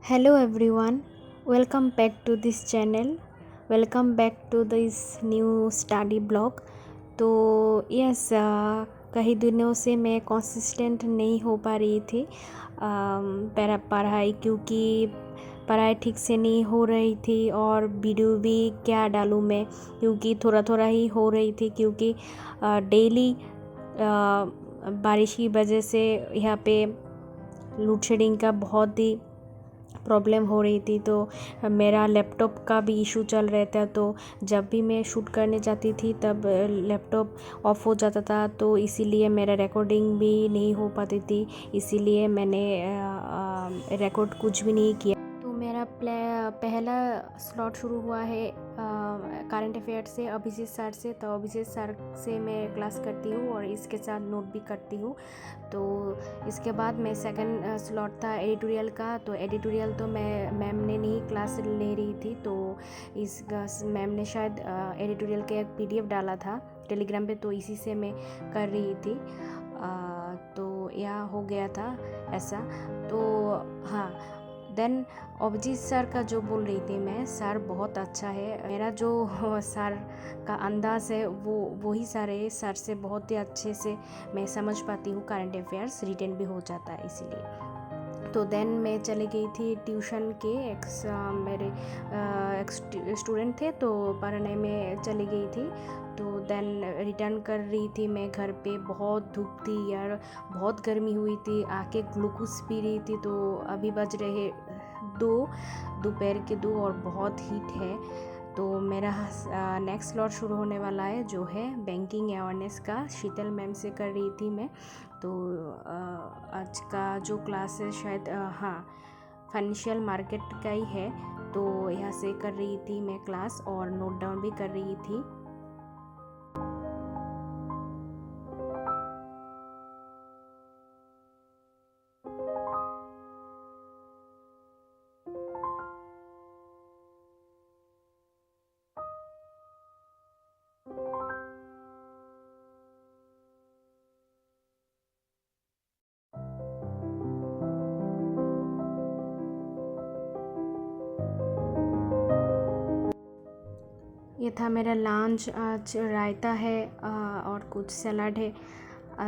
Hello everyone, welcome back to this channel. Welcome back to this new study blog. तो yes कई दिनों से मैं कंसिस्टेंट नहीं हो पा रही थी पढ़ाई क्योंकि पढ़ाई ठीक से नहीं हो रही थी और वीडियो भी क्या डालूँ मैं क्योंकि थोड़ा थोड़ा ही हो रही थी क्योंकि डेली बारिश की वजह से यहाँ पे लोड शेडिंग का बहुत ही प्रॉब्लम हो रही थी। तो मेरा लैपटॉप का भी इशू चल रहा था, तो जब भी मैं शूट करने जाती थी तब लैपटॉप ऑफ हो जाता था, तो इसीलिए मेरा रिकॉर्डिंग भी नहीं हो पाती थी। इसीलिए मैंने रिकॉर्ड कुछ भी नहीं किया। तो मेरा पहला स्लॉट शुरू हुआ है करंट अफेयर से अभिजीत सर से। तो अभिजीत सर से मैं क्लास करती हूँ और इसके साथ नोट भी करती हूँ। तो इसके बाद मैं सेकंड स्लॉट था एडिटोरियल का। तो एडिटोरियल तो मैं मैम ने नहीं क्लास ले रही थी, तो इस मैम ने शायद एडिटोरियल का एक पीडीएफ डाला था टेलीग्राम पे, तो इसी से मैं कर रही थी। तो यह हो गया था ऐसा। तो हाँ, देन अभिजीत सर का जो बोल रही थी मैं, सर बहुत अच्छा है। मेरा जो सर का अंदाज़ है वो वही सर है। सर से बहुत ही अच्छे से मैं समझ पाती हूँ, करंट अफेयर्स रिटेन भी हो जाता है इसीलिए। तो देन मैं चली गई थी ट्यूशन के मेरे एक स्टूडेंट थे, तो पढ़ने में चली गई थी। तो देन रिटर्न कर रही थी मैं घर पे। बहुत धूप थी यार, बहुत गर्मी हुई थी, आके ग्लूकोज पी रही थी। तो अभी बज रहे 2, दोपहर के 2 और बहुत हीट है। तो मेरा नेक्स्ट स्लॉट शुरू होने वाला है जो है बैंकिंग अवेयरनेस का। शीतल मैम से कर रही थी मैं। तो आज का जो क्लास है शायद हाँ फाइनेंशियल मार्केट का ही है। तो यहाँ से कर रही थी मैं क्लास और नोट डाउन भी कर रही थी। ये था मेरा लंच। आज रायता है और कुछ सलाद है।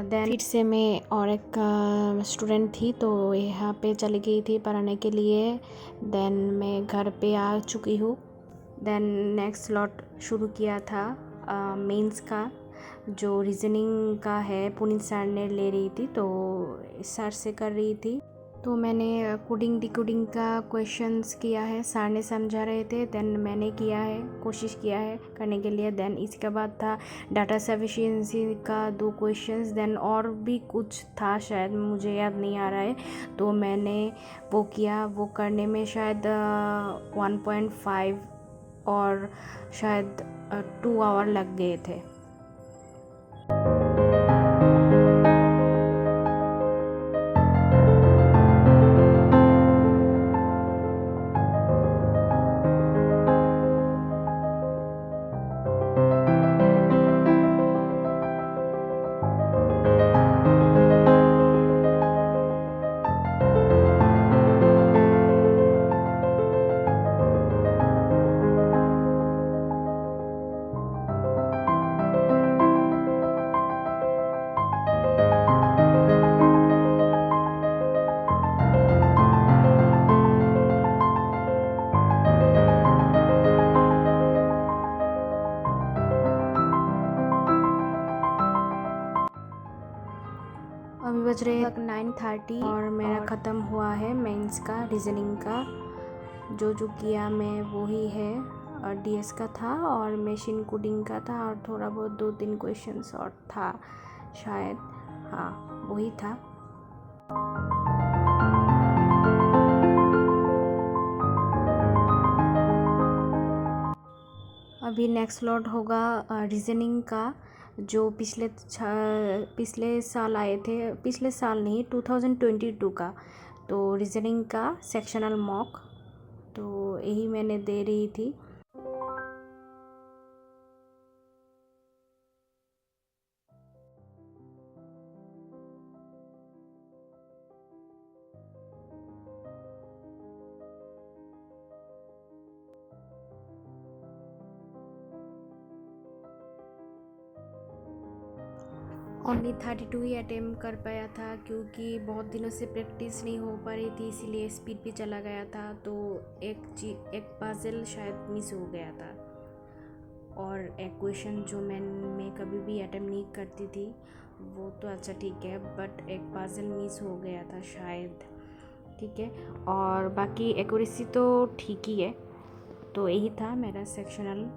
देन फिर से मैं और एक स्टूडेंट थी, तो यहाँ पे चली गई थी पढ़ाने के लिए। देन मैं घर पे आ चुकी हूँ। देन नेक्स्ट स्लॉट शुरू किया था मेंस का, जो रीजनिंग का है पुनीत सर ने ले रही थी, तो सर से कर रही थी। तो मैंने कोडिंग डिकोडिंग का क्वेश्चंस किया है, सर ने समझा रहे थे, देन मैंने किया है, कोशिश किया है करने के लिए। देन इसके बाद था डाटा सफिशिएंसी का 2 क्वेश्चंस। देन और भी कुछ था, शायद मुझे याद नहीं आ रहा है। तो मैंने वो किया। वो करने में शायद 1.5 और शायद 2 आवर लग गए थे। अभी बज रहे 9:30 और मेरा ख़त्म हुआ है मेंस का रीजनिंग का। जो जो किया मैं वही है, डीएस का था और मशीन कोडिंग का था और थोड़ा बहुत 2-3 क्वेश्चंस और था शायद। हाँ, वही था। अभी नेक्स्ट स्लॉट होगा रीजनिंग का, जो पिछले साल आए थे, पिछले साल नहीं 2022 का। तो रीजनिंग का सेक्शनल मॉक, तो यही मैंने दे रही थी। ओनली 32 ही अटेम्प्ट कर पाया था, क्योंकि बहुत दिनों से प्रैक्टिस नहीं हो पा रही थी, इसीलिए स्पीड भी चला गया था। तो एक पजल शायद मिस हो गया था, और एक क्वेश्चन जो मैं कभी भी अटेम्प्ट नहीं करती थी वो तो अच्छा ठीक है, बट एक पजल मिस हो गया था शायद, ठीक है। और बाकी एक्यूरेसी तो ठीक ही है। तो यही था मेरा सेक्शनल।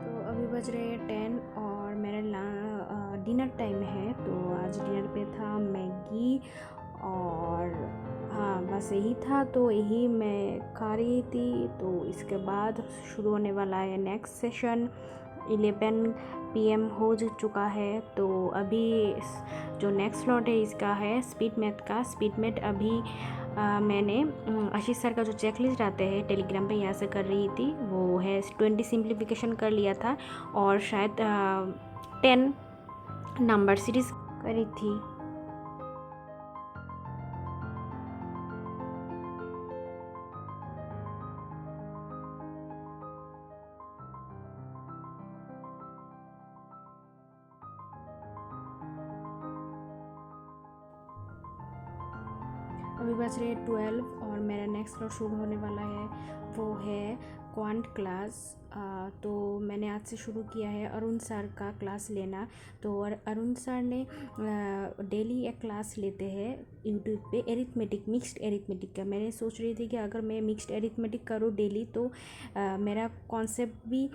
तो अभी बज रहे हैं 10 और मेरा डिनर टाइम है। तो आज डिनर पे था मैगी और हाँ बस यही था। तो यही मैं खा रही थी। तो इसके बाद शुरू होने वाला है नेक्स्ट सेशन। 11 PM हो चुका है। तो अभी जो नेक्स्ट स्लॉट है इसका है स्पीड मैथ का। स्पीड मैथ अभी मैंने आशीष सर का जो चेकलिस्ट आते हैं टेलीग्राम पे यहाँ से कर रही थी, वो है 20 सिंप्लीफिकेशन कर लिया था और शायद 10 नंबर सीरीज करी थी। अभी बज रहे 12 और मेरा नेक्स्ट क्लास शुरू होने वाला है, वो है क्वांट क्लास। तो मैंने आज से शुरू किया है अरुण सर का क्लास लेना। तो अरुण सर ने डेली एक क्लास लेते हैं यूट्यूब पे एरिथमेटिक, मिक्स्ड एरिथमेटिक का। मैंने सोच रही थी कि अगर मैं मिक्स्ड एरिथमेटिक करूँ डेली तो मेरा कॉन्सेप्ट भी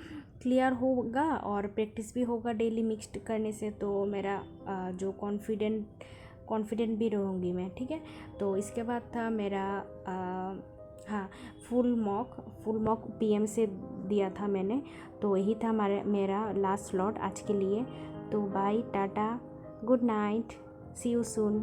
क्लियर होगा और प्रैक्टिस भी होगा डेली मिक्स्ड करने से। तो मेरा जो कॉन्फिडेंट भी रहूँगी मैं, ठीक है। तो इसके बाद था मेरा हाँ फुल मॉक PM से दिया था मैंने। तो यही था मेरा लास्ट स्लॉट आज के लिए। तो bye, tata, good night, see you soon.